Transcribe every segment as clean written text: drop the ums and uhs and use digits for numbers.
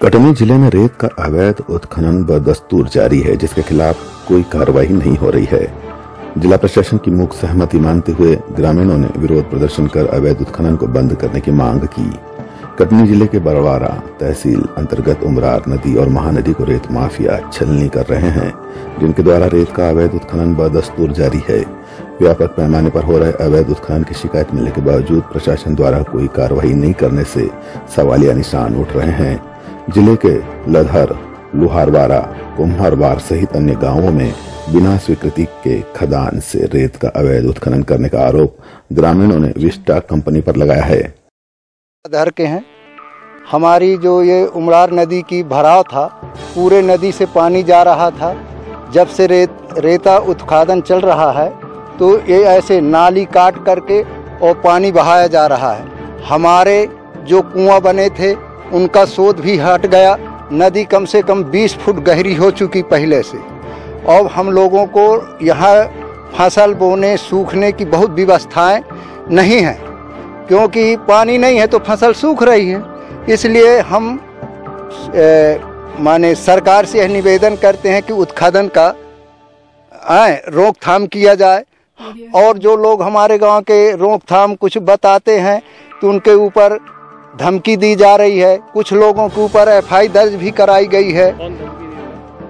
कटनी जिले में रेत का अवैध उत्खनन बदस्तूर जारी है, जिसके खिलाफ कोई कार्रवाई नहीं हो रही है। जिला प्रशासन की मूक सहमति मानते हुए ग्रामीणों ने विरोध प्रदर्शन कर अवैध उत्खनन को बंद करने की मांग की। कटनी जिले के बरवारा तहसील अंतर्गत उमरार नदी और महानदी को रेत माफिया छलनी कर रहे हैं, जिनके द्वारा रेत का अवैध उत्खनन बदस्तूर जारी है। व्यापक पैमाने पर हो रहे अवैध उत्खनन की शिकायत मिलने के बावजूद प्रशासन द्वारा कोई कार्रवाई नहीं करने से सवालिया निशान उठ रहे हैं। जिले के लधर, लुहारवारा, कुम्हारवार सहित अन्य गांवों में बिना स्वीकृति के खदान से रेत का अवैध उत्खनन करने का आरोप ग्रामीणों ने विस्टा कंपनी पर लगाया है। लधर के हैं। हमारी जो ये उमरार नदी की भराव था, पूरे नदी से पानी जा रहा था। जब से रेता उत्खनन चल रहा है तो ये ऐसे नाली काट करके और पानी बहाया जा रहा है। हमारे जो कुआं बने थे उनका स्रोत भी हट गया। नदी कम से कम 20 फुट गहरी हो चुकी पहले से। अब हम लोगों को यहाँ फसल बोने सूखने की बहुत व्यवस्थाएं नहीं हैं, क्योंकि पानी नहीं है तो फसल सूख रही है। इसलिए हम माने सरकार से यह निवेदन करते हैं कि उत्खनन का रोकथाम किया जाए। और जो लोग हमारे गांव के रोकथाम कुछ बताते हैं तो उनके ऊपर धमकी दी जा रही है। कुछ लोगों के ऊपर एफआई दर्ज भी कराई गई है।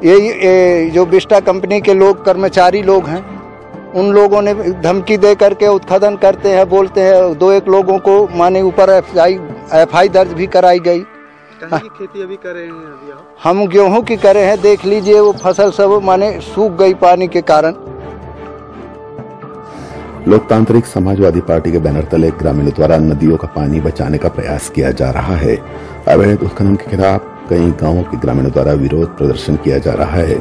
ये जो विस्टा कंपनी के लोग कर्मचारी लोग हैं, उन लोगों ने धमकी दे करके उत्खनन करते हैं, बोलते हैं। 2-1 लोगों को माने ऊपर एफआई दर्ज भी कराई गई। कहीं की खेती अभी कर रहे हैं? अभी हम गेहूं की करे हैं। देख लीजिए वो फसल सब माने सूख गई पानी के कारण। लोकतांत्रिक समाजवादी पार्टी के बैनर तले ग्रामीणों द्वारा नदियों का पानी बचाने का प्रयास किया जा रहा है। अवैध उत्खनन के खिलाफ कई गांवों के ग्रामीणों द्वारा विरोध प्रदर्शन किया जा रहा है।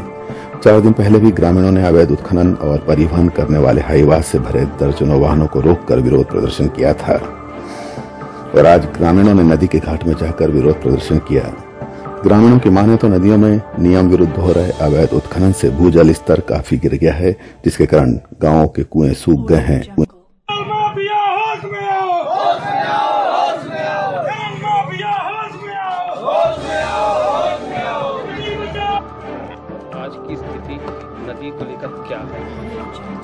4 दिन पहले भी ग्रामीणों ने अवैध उत्खनन और परिवहन करने वाले हाईवा से भरे दर्जनों वाहनों को रोककर विरोध प्रदर्शन किया था और आज ग्रामीणों ने नदी के घाट में जाकर विरोध प्रदर्शन किया। ग्रामीणों की माने तो नदियों में नियम विरुद्ध हो रहे अवैध उत्खनन से भूजल स्तर काफी गिर गया है, जिसके कारण गांवों के कुएं सूख गए हैं। आज की स्थिति नदी को लेकर क्या है?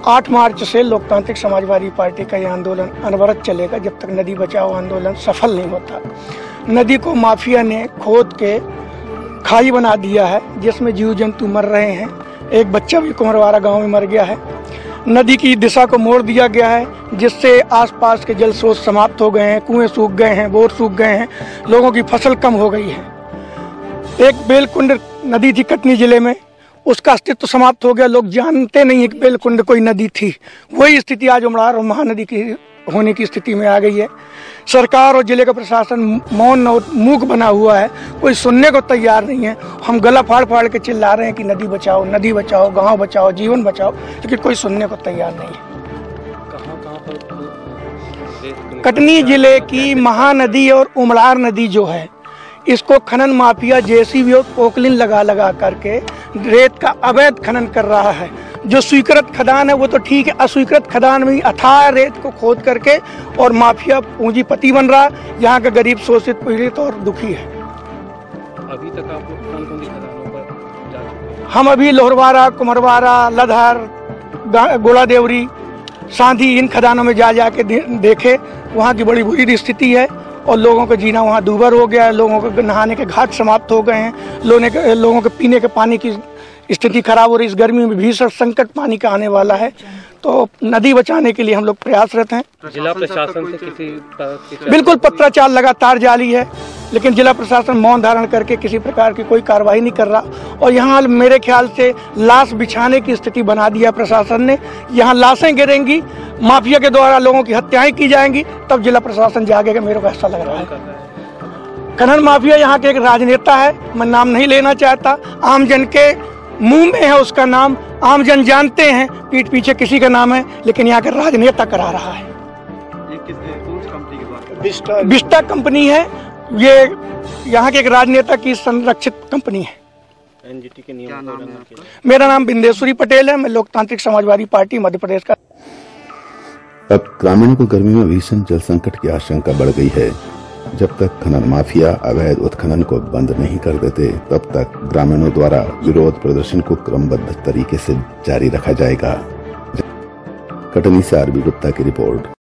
8 मार्च से लोकतांत्रिक समाजवादी पार्टी का यह आंदोलन अनवरत चलेगा जब तक नदी बचाओ आंदोलन सफल नहीं होता। नदी को माफिया ने खोद के खाई बना दिया है, जिसमें जीव जंतु मर रहे हैं। एक बच्चा भी कुम्हारवारा गांव में मर गया है। नदी की दिशा को मोड़ दिया गया है, जिससे आसपास के जल स्रोत समाप्त हो गए हैं, कुएं सूख गए हैं, बोर सूख गए हैं, लोगों की फसल कम हो गई है। एक बेलकुंड नदी थी कटनी जिले में, उसका अस्तित्व समाप्त हो गया। लोग जानते नहीं है कि बेलकुंड कोई नदी थी। वही स्थिति आज उमरार और महानदी की होने की स्थिति में आ गई है। सरकार और जिले का प्रशासन मौन और मूक बना हुआ है, कोई सुनने को तैयार नहीं है। हम गला फाड़ फाड़ के चिल्ला रहे हैं कि नदी बचाओ, गांव बचाओ, जीवन बचाओ, लेकिन कोई सुनने को तैयार नहीं है। कहां पर कटनी जिले की महानदी और उमरार नदी जो है, इसको खनन माफिया जेसीबी और पोकलिन लगा करके रेत का अवैध खनन कर रहा है। जो स्वीकृत खदान है वो तो ठीक है, अस्वीकृत खदान में अथाह रेत को खोद करके और माफिया पूंजीपति बन रहा है। यहाँ का गरीब शोषित, पीड़ित और दुखी है। अभी तक आप कौन-कौन सी खदानों पर जा चुके हैं? हम अभी लोहरवारा, कुम्हारवारा, लधर, गोला देवरी, सांधी, इन खदानों में जा के देखे। वहाँ की बड़ी बुरी स्थिति है और लोगों का जीना वहाँ दूभर हो गया है। लोगों के नहाने के घाट समाप्त हो गए हैं। लोगों के पीने के पानी की स्थिति खराब हो रही। इस गर्मी में भीषण संकट पानी का आने वाला है, तो नदी बचाने के लिए हम लोग प्रयासरत हैं। जिला प्रशासन से किसी बिल्कुल पत्राचार लगातार जारी है, लेकिन जिला प्रशासन मौन धारण करके किसी प्रकार की कोई कार्रवाई नहीं कर रहा। और यहाँ मेरे ख्याल से लाश बिछाने की स्थिति बना दिया प्रशासन ने। यहाँ लाशें गिरेंगी, माफिया के द्वारा लोगों की हत्याएं की जाएंगी, तब जिला प्रशासन जागेगा, मेरे को ऐसा लग रहा है। खनन माफिया यहाँ के एक राजनेता है, मैं नाम नहीं लेना चाहता। आमजन के मुंह में है उसका नाम, आमजन जानते हैं पीठ पीछे किसी का नाम है, लेकिन यहाँ का राजनेता करा रहा है। विस्टा कंपनी है, ये यहाँ के एक राजनेता की संरक्षित कंपनी है। एनजीटी के नियम। मेरा नाम बिंदेश्वरी पटेल है, मैं लोकतांत्रिक समाजवादी पार्टी मध्य प्रदेश का। अब ग्रामीणों को गर्मी में भीषण जल संकट की आशंका बढ़ गई है। जब तक खनन माफिया अवैध उत्खनन को बंद नहीं कर देते, तब तक ग्रामीणों द्वारा विरोध प्रदर्शन को क्रमबद्ध तरीके से जारी रखा जाएगा। कटनी से आरबी गुप्ता की रिपोर्ट।